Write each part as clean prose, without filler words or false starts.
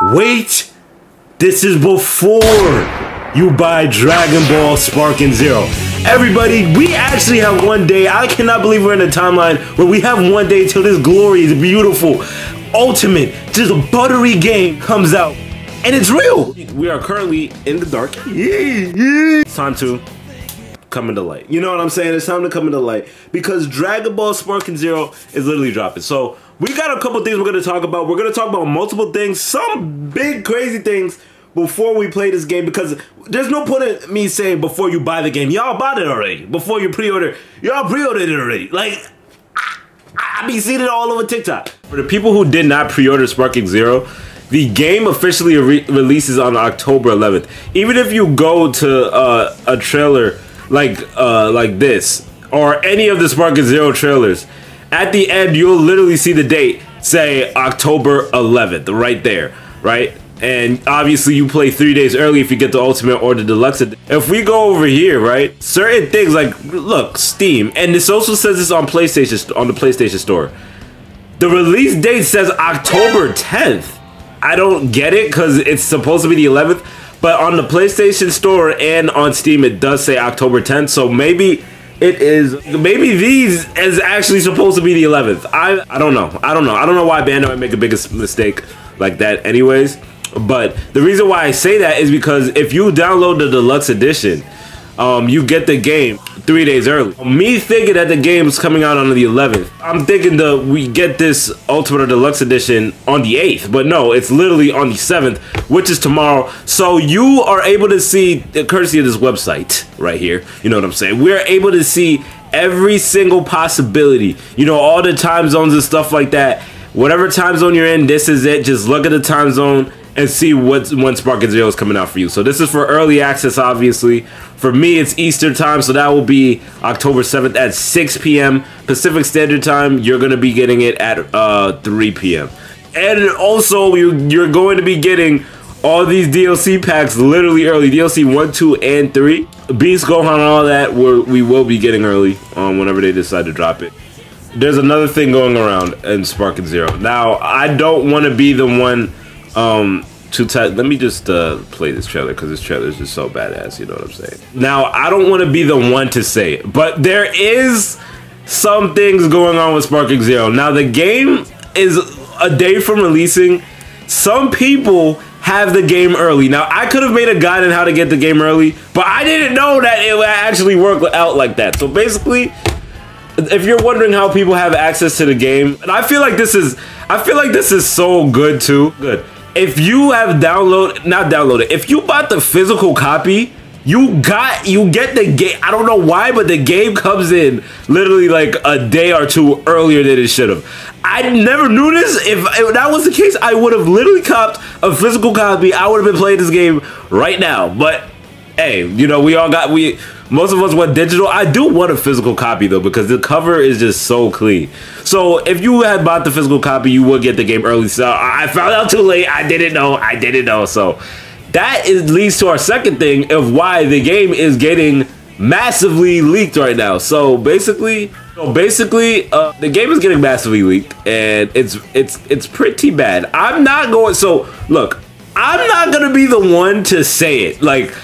Wait, this is before you buy Dragon Ball Sparking Zero. Everybody, we actually have one day. I cannot believe we're in a timeline where we have one day till this glorious, beautiful, ultimate, just a buttery game comes out. And it's real. We are currently in the dark. It's time to come into light. You know what I'm saying? It's time to come into light because Dragon Ball Sparking Zero is literally dropping. So we got a couple things we're going to talk about. We're going to talk about multiple things, some big crazy things before we play this game, because there's no point in me saying before you buy the game. Y'all bought it already. Before you pre-order, y'all pre-ordered it already. Like, I be seeing it all over TikTok. For the people who did not pre-order Sparking Zero, the game officially releases on October 11th. Even if you go to a trailer like this, or any of the Sparking Zero trailers, at the end you'll literally see the date say October 11th right there, right? And obviously you play 3 days early if you get the Ultimate or the Deluxe. If we go over here, right, certain things like, look, Steam, and this also says this on PlayStation, on the PlayStation Store. The release date says October 10th. I don't get it because it's supposed to be the 11th, but on the PlayStation Store and on Steam it does say October 10th. So maybe it is, maybe these is actually supposed to be the 11th. I don't know. I don't know why Bandai would make a biggest mistake like that anyways. But the reason why I say that is because if you download the Deluxe Edition, you get the game 3 days early. Me thinking that the game's coming out on the 11th, I'm thinking we get this Ultimate or Deluxe Edition on the 8th, but no, it's literally on the 7th, which is tomorrow. So you are able to see, courtesy of this website right here, you know what I'm saying, we're able to see every single possibility, you know, all the time zones and stuff like that. Whatever time zone you're in, this is it. Just look at the time zone and see when Sparking Zero is coming out for you. So this is for early access, obviously. For me, it's Eastern time, so that will be October 7th at 6 p.m. Pacific Standard Time. You're going to be getting it at 3 p.m. And also, you're going to be getting all these DLC packs literally early. DLC 1, 2, and 3. Beast Gohan and all that, we will be getting early whenever they decide to drop it. There's another thing going around in Sparking Zero. Now, I don't want to be the one let me just play this trailer because this trailer is just so badass, you know what I'm saying? Now, I don't want to be the one to say it, but there is some things going on with Sparking Zero. Now, the game is a day from releasing. Some people have the game early. Now, I could have made a guide on how to get the game early, but I didn't know that it would actually work out like that. So basically, if you're wondering how people have access to the game, and I feel like this is so good too. Good. If you have if you bought the physical copy, you get the game. I don't know why, but the game comes in literally like a day or two earlier than it should have. I never knew this. If that was the case, I would have literally copped a physical copy. I would have been playing this game right now. But hey, you know, most of us went digital. I do want a physical copy though, because the cover is just so clean. So if you had bought the physical copy, you would get the game early. So I found out too late. I didn't know. So that leads to our second thing of why the game is getting massively leaked right now. So basically, the game is getting massively leaked, and it's pretty bad. I'm not gonna be the one to say it. Like,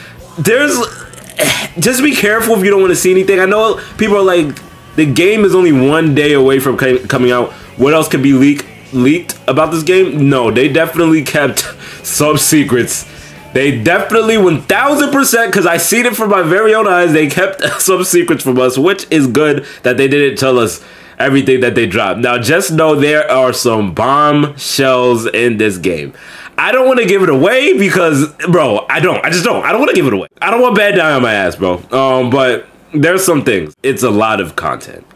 just be careful if you don't want to see anything. I know people are like, the game is only 1 day away from coming out. What else could be leaked about this game? No, they definitely kept some secrets. They definitely 1000%, because I seen it from my very own eyes, they kept some secrets from us, which is good that they didn't tell us everything that they dropped. Now, just know there are some bombshells in this game. I don't want to give it away because, bro, I don't want to give it away. I don't want Bandai on my ass, bro. But there's some things. It's a lot of content.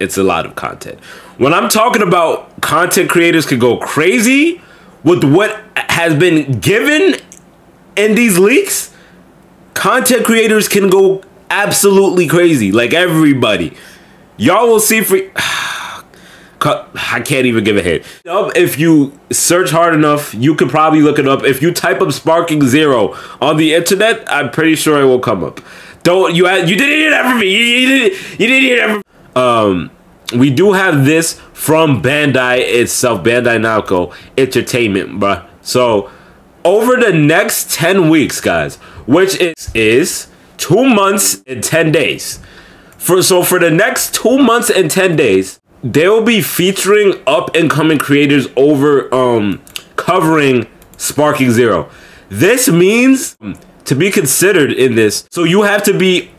When I'm talking about content creators can go crazy with what has been given in these leaks, content creators can go absolutely crazy. Like everybody. Y'all will see for... I can't even give a hit. If you search hard enough, you could probably look it up. If you type up Sparking Zero on the internet, I'm pretty sure it will come up. You didn't hear that from me. You didn't hear that from me. We do have this from Bandai itself, Bandai Namco Entertainment, bruh. So over the next 10 weeks, guys, which is 2 months and 10 days. So for the next 2 months and 10 days, they'll be featuring up-and-coming creators over covering Sparking Zero. This means to be considered in this, so you have to be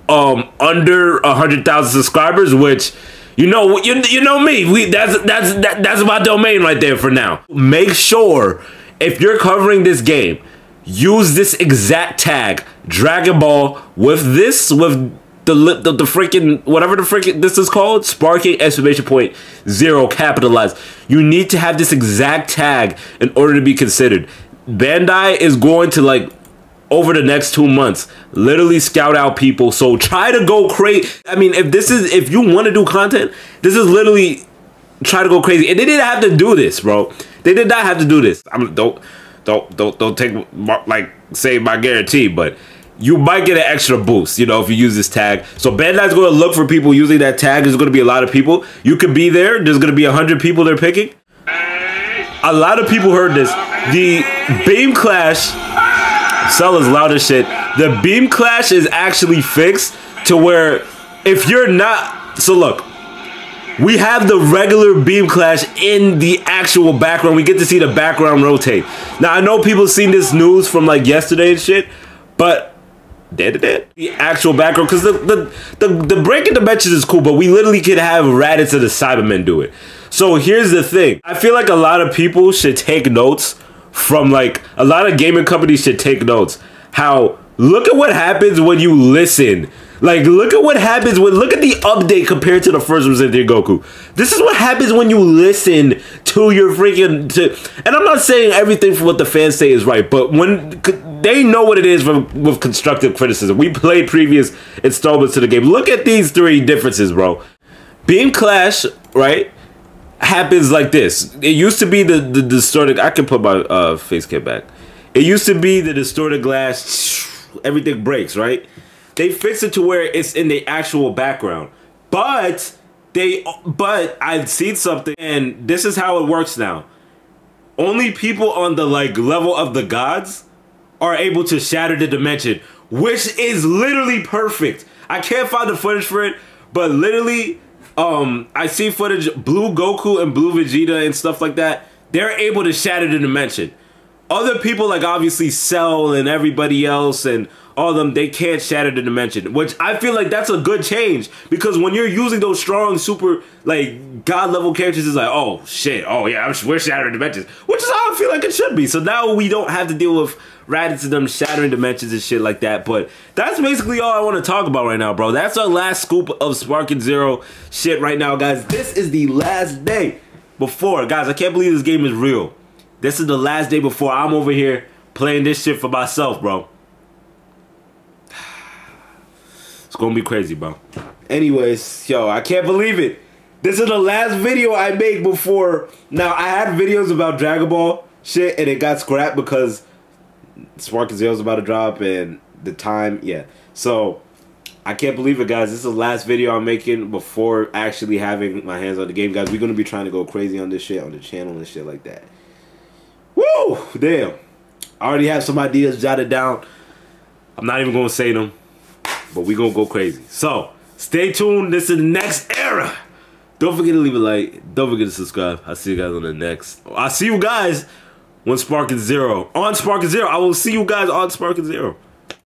under 100,000 subscribers, which you know me. That's my domain right there for now. Make sure if you're covering this game, use this exact tag, Dragon Ball, with the freaking whatever the freaking this is called, Sparking !0 capitalized. You need to have this exact tag in order to be considered. Bandai is going to, like, over the next 2 months, literally scout out people. So try to go crazy. I mean, if you want to do content, this is literally try to go crazy. And they didn't have to do this, bro. They did not have to do this. Don't take like say my guarantee, but you might get an extra boost, you know, if you use this tag. So Bandai's going to look for people using that tag. There's going to be a lot of people. You could be there. There's going to be 100 people they're picking. A lot of people heard this. The Beam Clash, Cell is loud as shit. The Beam Clash is actually fixed to where if you're not, so look, we have the regular Beam Clash in the actual background. We get to see the background rotate. Now, I know people seen this news from like yesterday and shit, but the actual background, because the breaking dimensions is cool, but we literally could have Raditz and the Cybermen do it. So here's the thing. I feel like a lot of people should take notes from, like, a lot of gaming companies should take notes. How, look at what happens when you listen. Like, look at what happens when, look at the update compared to the first Resident Evil Goku. This is what happens when you listen to your freaking, and I'm not saying everything from what the fans say is right, but when they know what it is with constructive criticism. We played previous installments to the game. Look at these three differences, bro. Beam Clash, right, happens like this. It used to be the distorted, I can put my face cam back. It used to be the distorted glass, everything breaks, right? They fixed it to where it's in the actual background. But I've seen something, and this is how it works now. Only people on the, like, level of the gods are able to shatter the dimension, which is literally perfect. I can't find the footage for it, but literally, I see footage, Blue Goku and Blue Vegeta and stuff like that, they're able to shatter the dimension. Other people, like obviously Cell and everybody else and all of them, they can't shatter the dimension, which I feel like that's a good change, because when you're using those strong, super, like, god level characters, it's like, oh shit, oh yeah, we're shattering dimensions, which is how I feel like it should be. So now we don't have to deal with Raditz and them shattering dimensions and shit like that. But that's basically all I want to talk about right now, bro. That's our last scoop of Sparking Zero shit right now, guys. This is the last day before, guys, I can't believe this game is real. This is the last day before I'm over here playing this shit for myself, bro. It's gonna be crazy, bro. Anyways, yo, I can't believe it. This is the last video I made before. Now, I had videos about Dragon Ball shit, and it got scrapped because Sparking Zero's about to drop, and the time, yeah. So, I can't believe it, guys. This is the last video I'm making before actually having my hands on the game, guys. We're gonna be trying to go crazy on this shit, on the channel and shit like that. Woo! Damn. I already have some ideas jotted down. I'm not even gonna say them, but we gonna go crazy. So, stay tuned. This is the next era. Don't forget to leave a like. Don't forget to subscribe. I'll see you guys on the next. I'll see you guys when Sparking Zero. On Sparking Zero. I will see you guys on Sparking Zero.